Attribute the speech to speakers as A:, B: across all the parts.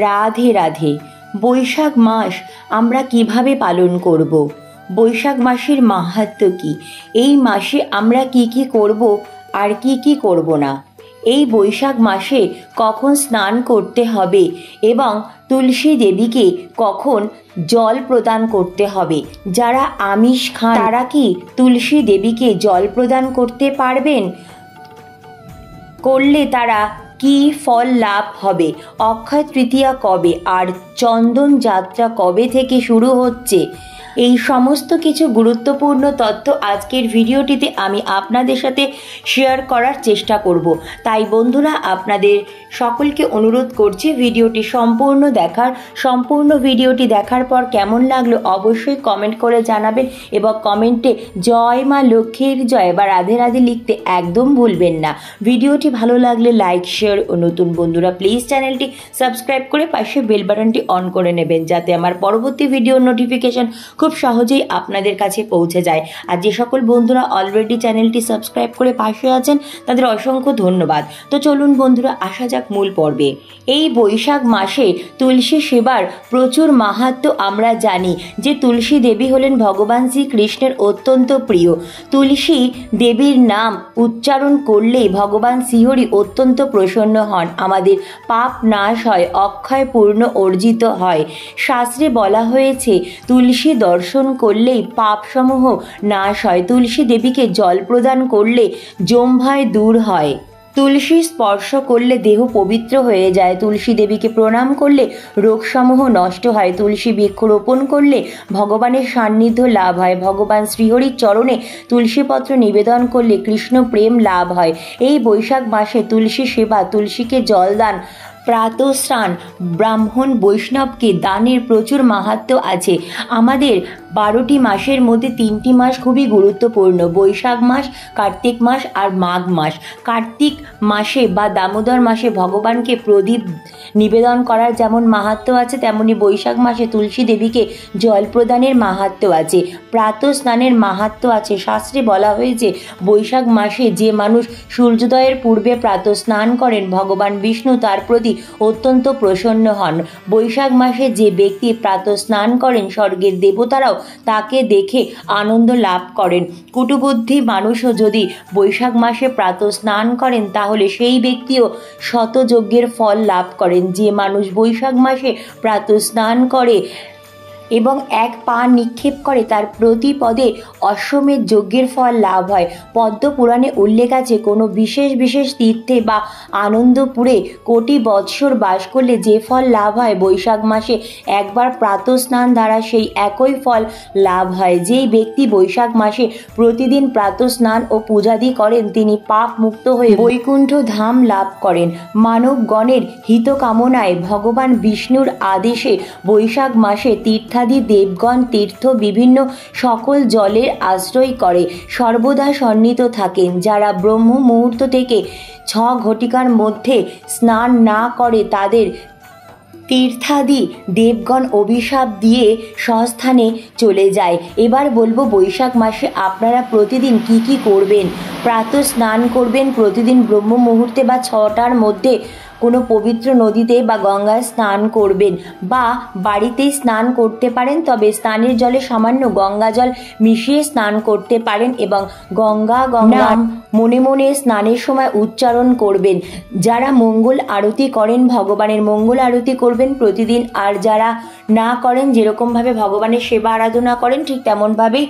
A: রাধে রাধে। বৈশাখ মাস আমরা কিভাবে পালন করব? বৈশাখ মাসের মাহাত্ম্য কী? এই মাসে আমরা কি কি করব আর কি কি করব না? এই বৈশাখ মাসে কখন স্নান করতে হবে এবং তুলসী দেবীকে কখন জল প্রদান করতে হবে? যারা আমিষ খান তারা কি তুলসী দেবীকে জল প্রদান করতে পারবেন? করলে তারা কি ফল লাভ হবে? অক্ষয় তৃতীয়া কবে আর চন্দন যাত্রা কবে থেকে শুরু হচ্ছে? এই সমস্ত কিছু গুরুত্বপূর্ণ তথ্য আজকের ভিডিওটিতে আমি আপনাদের সাথে শেয়ার করার চেষ্টা করব। তাই বন্ধুরা, আপনাদের সকলকে অনুরোধ করছি ভিডিওটি সম্পূর্ণ ভিডিওটি দেখার পর কেমন লাগলো অবশ্যই কমেন্ট করে জানাবেন এবং কমেন্টে জয় মা লক্ষ্মীর জয় বা রাধে রাধে লিখতে একদম ভুলবেন না। ভিডিওটি ভালো লাগলে লাইক, শেয়ার ও নতুন বন্ধুরা প্লিজ চ্যানেলটি সাবস্ক্রাইব করে পাশে বেল বাটনটি অন করে নেবেন, যাতে আমার পরবর্তী ভিডিওর নোটিফিকেশন খুব সহজেই আপনাদের কাছে পৌঁছে যায়। আর যে সকল বন্ধুরা অলরেডি চ্যানেলটি সাবস্ক্রাইব করে পাশে আছেন তাদের অসংখ্য ধন্যবাদ। তো চলুন বন্ধুরা, আসা যাক মূল পর্বে। এই বৈশাখ মাসে তুলসী সেবার প্রচুর মাহাত্ম্য আমরা জানি যে তুলসী দেবী হলেন ভগবান শ্রীকৃষ্ণের অত্যন্ত প্রিয়। তুলসী দেবীর নাম উচ্চারণ করলেই ভগবান শ্রীহরি অত্যন্ত প্রসন্ন হন, আমাদের পাপ নাশ হয়, অক্ষয় পূর্ণ অর্জিত হয়। শাস্ত্রে বলা হয়েছে তুলসী দর্শন করলেই পাপসমূহ নাশ হয়, তুলসী দেবীকে জল প্রদান করলে যমভয় দূর হয়, তুলসী স্পর্শ করলে দেহ পবিত্র হয়ে যায়, তুলসী দেবীকে প্রণাম করলে রোগসমূহ নষ্ট হয়, তুলসী বৃক্ষ রোপণ করলে ভগবানের সান্নিধ্য লাভ হয়, ভগবান শ্রীহরির চরণে তুলসীপত্র নিবেদন করলে কৃষ্ণ প্রেম লাভ হয়। এই বৈশাখ মাসে তুলসী সেবা, তুলসীকে জলদান, প্রাতঃস্নান, ব্রাহ্মণ বৈষ্ণবকে দানের প্রচুর মাহাত্ম্য আছে। আমাদের 12টি মাসের মধ্যে 3টি মাস খুবই গুরুত্বপূর্ণ, বৈশাখ মাস, কার্তিক মাস আর মাঘ মাস। কার্তিক মাসে বা দামোদর মাসে ভগবানকে প্রদীপ নিবেদন করার যেমন মাহাত্ম্য আছে, তেমনি বৈশাখ মাসে তুলসী দেবীকে জল প্রদানের মাহাত্ম্য আছে, প্রাতঃ স্নানের মাহাত্ম্য আছে। শাস্ত্রে বলা হয়েছে বৈশাখ মাসে যে মানুষ সূর্যোদয়ের পূর্বে প্রাতঃ স্নান করেন ভগবান বিষ্ণু তার প্রতি অত্যন্ত প্রসন্ন হন। বৈশাখ মাসে যে ব্যক্তি প্রাতঃ স্নান করেন স্বর্গের দেবতারাও তাকে দেখে আনন্দ লাভ করেন। কুটুবুদ্ধি মানুষও যদি বৈশাখ মাসে প্রাতঃ স্নান করেন তাহলে সেই ব্যক্তিও শতযজ্ঞের ফল লাভ করেন। যে মানুষ বৈশাখ মাসে প্রাতঃ স্নান করে এবং এক পা নিক্ষেপ করে তার প্রতি পদে অশ্বমেধ যজ্ঞের ফল লাভ হয়। পদ্ম পুরাণে উল্লেখ আছে কোনো বিশেষ তীর্থে বা আনন্দপুরে কোটি বৎসর বাস করলে যে ফল লাভ হয় বৈশাখ মাসে একবার প্রাতঃ স্নান দ্বারা সেই একই ফল লাভ হয়। যেই ব্যক্তি বৈশাখ মাসে প্রতিদিন প্রাতঃ স্নান ও পূজাদি করেন তিনি পাপ মুক্ত হয়ে বৈকুণ্ঠ ধাম লাভ করেন। মানবগণের হিত কামনায় ভগবান বিষ্ণুর আদেশে বৈশাখ মাসে তীর্থাদি দেবগণ তীর্থ বিভিন্ন সকল জলের আশ্রয় করে সর্বদা সন্নিহিত থাকেন। যারা ব্রহ্ম মুহূর্ত থেকে 6 ঘটিকার মধ্যে স্নান না করে তাদের তীর্থাদি দেবগণ অভিশাপ দিয়ে স্বস্থানে চলে যায়। এবার বলবো বৈশাখ মাসে আপনারা প্রতিদিন কি কি করবেন। প্রাতঃ স্নান করবেন প্রতিদিন ব্রহ্ম মুহূর্তে বা 6টার মধ্যে কোনো পবিত্র নদীতে বা গঙ্গায় স্নান করবেন বা বাড়িতেই স্নান করতে পারেন, তবে স্নানের জলে সামান্য গঙ্গা জল মিশিয়ে স্নান করতে পারেন এবং গঙ্গা নাম মনে মনে স্নানের সময় উচ্চারণ করবেন। যারা মঙ্গল আরতি করেন ভগবানের মঙ্গল আরতি করবেন প্রতিদিন, আর যারা না করেন যেরকমভাবে ভগবানের সেবা আরাধনা করেন ঠিক তেমনভাবেই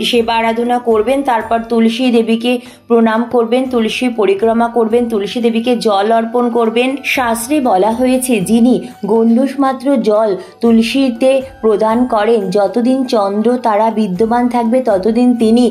A: সেবা আরাধনা করবেন। তারপর তুলসী দেবীকে প্রণাম করবেন, তুলসী পরিক্রমা করবেন, তুলসী দেবীকে জল অর্পণ করবেন। শাস্ত্রে বলা হয়েছে যিনি গণ্ডূষ মাত্র জল তুলসীতে প্রদান করেন যতদিন চন্দ্র তারা বিদ্যমান থাকবে ততদিন তিনি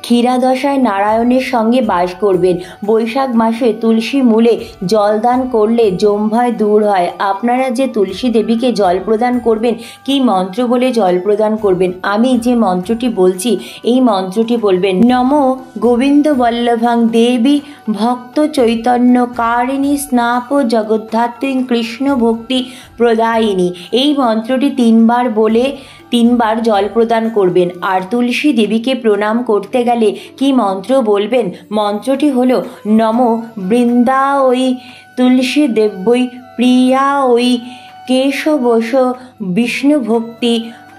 A: ক্ষীরাদশায় নারায়ণের সঙ্গে বাস করবেন। বৈশাখ মাসে তুলসী মূলে জলদান করলে যমভয় দূর হয়। আপনারা যে তুলসী দেবীকে জল প্রদান করবেন কি মন্ত্র বলে জল প্রদান করবেন, আমি যে মন্ত্রটি বলছি এই মন্ত্রটি বলবেন। নমো গোবিন্দ বল্লভং দেবী ভক্ত চৈতন্য কারিণী স্নাপ জগদ্ধাত্রী কৃষ্ণ ভক্তি প্রদায়িনী। এই মন্ত্রটি 3বার বলে 3বার জল প্রদান করবেন। আর তুলসী দেবীকে প্রণাম করতে গেলে কি মন্ত্র বলবেন? মন্ত্রটি হলো নমো বৃন্দাওই তুলসী দেব্যই প্রিয়া ওই কেশবশ বিষ্ণু ভক্তি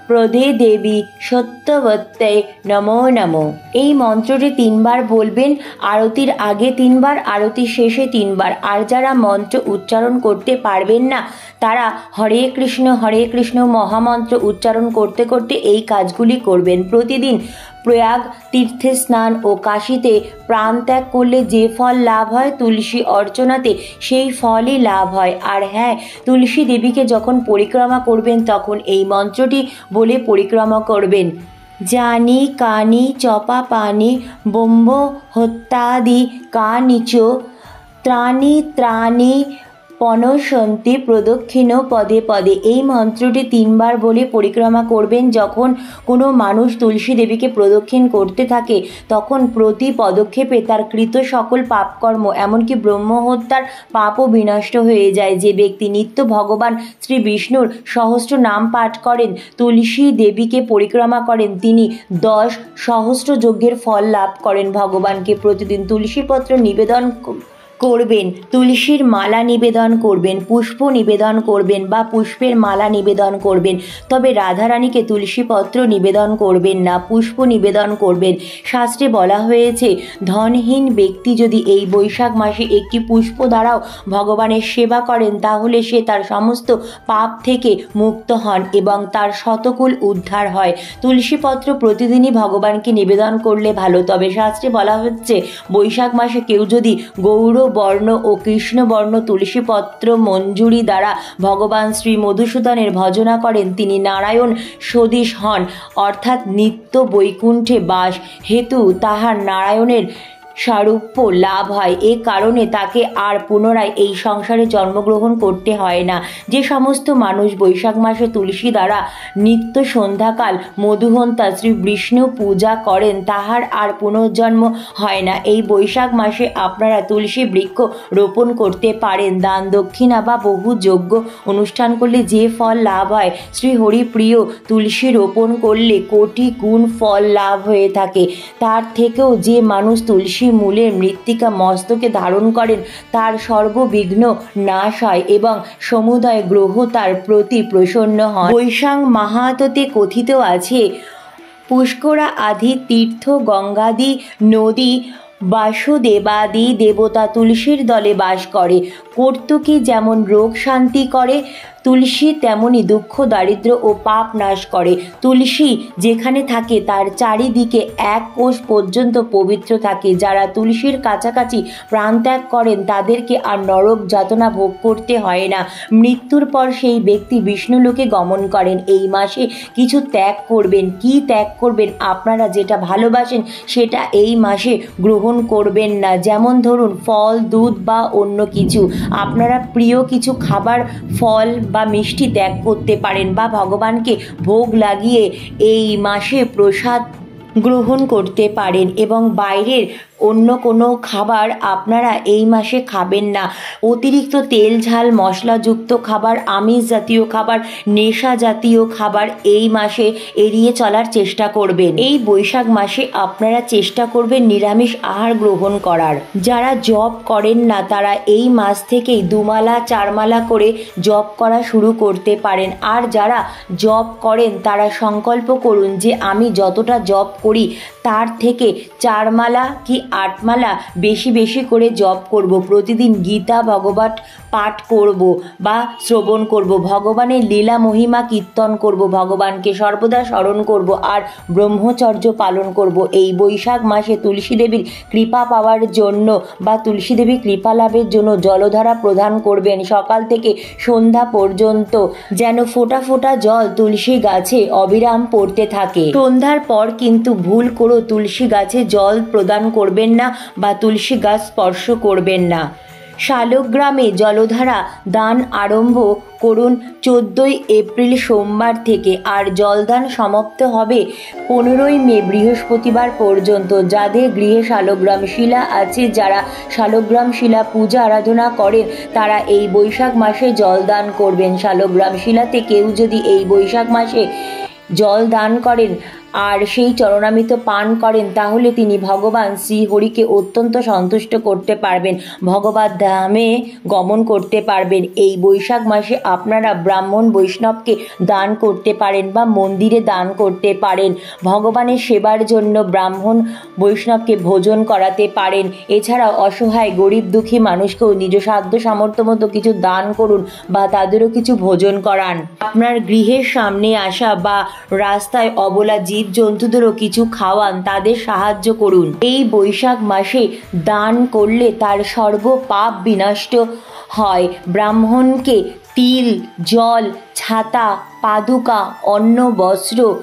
A: প্রদে দেবী সত্যবত্যে নমো নমো। এই মন্ত্রটি 3 বার বলবেন, আরতির আগে 3 বার, আরতির শেষে 3 বার। আর যারা মন্ত্র উচ্চারণ করতে পারবেন না তারা হরে কৃষ্ণ মহামন্ত্র উচ্চারণ করতে করতে এই কাজগুলি করবেন। প্রতিদিন প্রয়াগ তীর্থে স্নান ও কাশীতে প্রাণ ত্যাগ করলে যে ফল লাভ হয়, তুলসী অর্চনাতে সেই ফলই লাভ হয়। আর হ্যাঁ, তুলসী দেবীকে যখন পরিক্রমা করবেন তখন এই মন্ত্রটি বলে পরিক্রমা করবেন। জানি কানি চপা পানি ব্রহ্ম হত্যাদি কানিচ ত্রাণী ত্রাণী পনসন্তি প্রদক্ষিণ পদে পদে। এই মন্ত্রটি 3 বার বলে পরিক্রমা করবেন। যখন কোনো মানুষ তুলসী দেবীকে প্রদক্ষিণ করতে থাকে তখন প্রতি পদক্ষেপে তার কৃত সকল পাপকর্ম এমনকি ব্রহ্মহত্যার পাপও বিনষ্ট হয়ে যায়। যে ব্যক্তি নিত্য ভগবান শ্রী বিষ্ণুর সহস্র নাম পাঠ করেন, তুলসী দেবীকে পরিক্রমা করেন, তিনি 10 সহস্র যজ্ঞের ফল লাভ করেন। ভগবানকে প্রতিদিন তুলসীপত্র নিবেদন করবেন, তুলসীর মালা নিবেদন করবেন, পুষ্প নিবেদন করবেন বা পুষ্পের মালা নিবেদন করবেন। তবে রাধারানীকে তুলসীপত্র নিবেদন করবেন না, পুষ্প নিবেদন করবেন। শাস্ত্রে বলা হয়েছে, ধনহীন ব্যক্তি যদি এই বৈশাখ মাসে একটি পুষ্প দ্বারাও ভগবানের সেবা করেন তাহলে সে তার সমস্ত পাপ থেকে মুক্ত হন এবং তার শতকুল উদ্ধার হয়। তুলসীপত্র প্রতিদিনই ভগবানকে নিবেদন করলে ভালো। তবে শাস্ত্রে বলা হচ্ছে, বৈশাখ মাসে কেউ যদি গৌর বর্ণ ও কৃষ্ণবর্ণ তুলসীপত্র মঞ্জুরি দ্বারা ভগবান শ্রী মধুসূদনের ভজনা করেন, তিনি নারায়ণ সদৃশ হন, অর্থাৎ নিত্য বৈকুণ্ঠে বাস হেতু তাহার নারায়ণের সারূপ্য লাভ হয়। এ কারণে তাকে আর পুনরায় এই সংসারে জন্মগ্রহণ করতে হয় না। যে সমস্ত মানুষ বৈশাখ মাসে তুলসী দ্বারা নিত্য সন্ধ্যাকাল মধুহন্তা শ্রী বিষ্ণু পূজা করেন তাহার আর পুনর্জন্ম হয় না। এই বৈশাখ মাসে আপনারা তুলসী বৃক্ষ রোপণ করতে পারেন। দান দক্ষিণা বা বহু যজ্ঞ অনুষ্ঠান করলে যে ফল লাভ হয়, শ্রী হরিপ্রিয় তুলসী রোপণ করলে কোটি গুণ ফল লাভ হয়ে থাকে। তার থেকেও যে মানুষ তুলসী মূলের মৃত্তিকা মস্তকে ধারণ করেন তার সর্ববিঘ্ন নাশ হয় এবং সমুদয় গ্রহ তার প্রতি প্রসন্ন হয়। বৈশাখ মাহাত্ম্যে কথিত আছে, পুষ্করা আদি তীর্থ গঙ্গাদি নদী বাসুদেবাদি দেবতা তুলসীর দলে বাস করে। কর্তুকী যেমন রোগ শান্তি করে, তুলসী তেমনি দুঃখ দারিদ্র ও পাপ নাশ করে। তুলসী যেখানে থাকে তার চারিদিকে 1 কোষ পর্যন্ত পবিত্র থাকে। যারা তুলসীর কাছাকাছি প্রাণত্যাগ করেন তাদেরকে আর নরক যাতনা ভোগ করতে হয় না। মৃত্যুর পর সেই ব্যক্তি বিষ্ণুলোকে গমন করেন। এই মাসে কিছু ত্যাগ করবেন। কি ত্যাগ করবেন? আপনারা যেটা ভালোবাসেন সেটা এই মাসে গ্রহণ করবেন না। যেমন ধরুন ফল, দুধ বা অন্য কিছু। আপনারা প্রিয় কিছু খাবার, ফল বা মিষ্টি ত্যাগ করতে পারেন বা ভগবানকে ভোগ লাগিয়ে এই মাসে প্রসাদ গ্রহণ করতে পারেন এবং বাইরের অন্য কোনো খাবার আপনারা এই মাসে খাবেন না। অতিরিক্ত তেল ঝাল মশলাযুক্ত খাবার, আমিষ জাতীয় খাবার, নেশা জাতীয় খাবার এই মাসে এড়িয়ে চলার চেষ্টা করবেন। এই বৈশাখ মাসে আপনারা চেষ্টা করবেন নিরামিষ আহার গ্রহণ করার। যারা জপ করেন না তারা এই মাস থেকেই 2 মালা 4 মালা করে জপ করা শুরু করতে পারেন। আর যারা জপ করেন তারা সংকল্প করুন যে আমি যতটা জপ করি তার থেকে 4 মালা কি 8 মালা বেশি বেশি করে জপ করব। প্রতিদিন গীতা ভগবত পাঠ করব বা শ্রবণ করব, ভগবানের লীলা মহিমা কীর্তন করব, ভগবানকে সর্বদা স্মরণ করব আর ব্রহ্মচর্য পালন করব। এই বৈশাখ মাসে তুলসী দেবীর কৃপা পাওয়ার জন্য বা তুলসী দেবীর কৃপা লাভের জন্য জলধারা প্রদান করবেন। সকাল থেকে সন্ধ্যা পর্যন্ত যেন ফোঁটা ফোঁটা জল তুলসী গাছে অবিরাম পড়তে থাকে। সন্ধ্যার পর কিন্তু ভুল করে তুলসী গাছে জল প্রদান করবেন না বা তুলসী গাছ স্পর্শ করবেন না। শালগ্রামে জলধারা দান আরম্ভ করুন 14 এপ্রিল সোমবার থেকে আর জলদান সমাপ্ত হবে 15 মে বৃহস্পতিবার পর্যন্ত। যাদের গৃহে শালগ্রাম শিলা আছে, যারা শালগ্রাম শিলা পূজা আরাধনা করেন তারা এই বৈশাখ মাসে জলদান করবেন। শালগ্রাম শিলাতে কেউ যদি এই বৈশাখ মাসে জল দান করেন আর সেই চরণামৃত পান করেন, তাহলে তিনি ভগবান শ্রীহরিকে অত্যন্ত সন্তুষ্ট করতে পারবেন, ভগবত ধামে গমন করতে পারবেন। এই বৈশাখ মাসে আপনারা ব্রাহ্মণ বৈষ্ণবকে দান করতে পারেন বা মন্দিরে দান করতে পারেন। ভগবানের সেবার জন্য ব্রাহ্মণ বৈষ্ণবকে ভোজন করাতে পারেন। এছাড়াও অসহায় গরিব দুঃখী মানুষকেও নিজ সাধ্য সামর্থ্য মতো কিছু দান করুন বা তাদেরও কিছু ভোজন করান। আপনার গৃহের সামনে আসা বা রাস্তায় অবলা জীব জন্তুদেরও কিছু খাওয়ান, তাদের সাহায্য করুন। এই বৈশাখ মাসে দান করলে তার সর্ব পাপ বিনষ্ট হয়। ব্রাহ্মণকে তিল, জল, ছাতা, পাদুকা, অন্ন, বস্ত্র,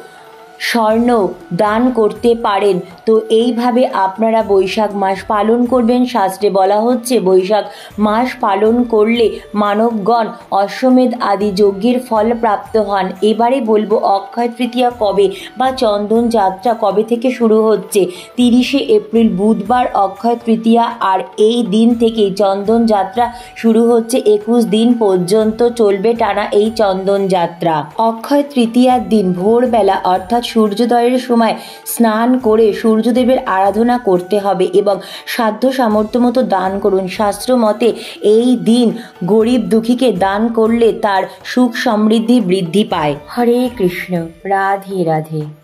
A: স্বর্ণ দান করতে পারেন। তো এইভাবে আপনারা বৈশাখ মাস পালন করবেন। শাস্ত্রে বলা হচ্ছে বৈশাখ মাস পালন করলে মানবগণ অশ্বমেধ আদি যজ্ঞের ফল প্রাপ্ত হন। এবারে বলবো অক্ষয় তৃতীয়া কবে বা চন্দন যাত্রা কবে থেকে শুরু হচ্ছে। 30শে এপ্রিল বুধবার অক্ষয় তৃতীয়া, আর এই দিন থেকেই চন্দন যাত্রা শুরু হচ্ছে। 21 দিন পর্যন্ত চলবে টানা এই চন্দন যাত্রা। অক্ষয় তৃতীয়ার দিন ভোরবেলা অর্থাৎ সূর্যোদয়ের সময় স্নান করে সূর্যদেবের আরাধনা করতে হবে এবং সাধ্য সামর্থ্য মতো দান করুন। শাস্ত্র মতে এই দিন গরিব দুঃখীকে দান করলে তার সুখ সমৃদ্ধি বৃদ্ধি পায়। হরে কৃষ্ণ, রাধে রাধে।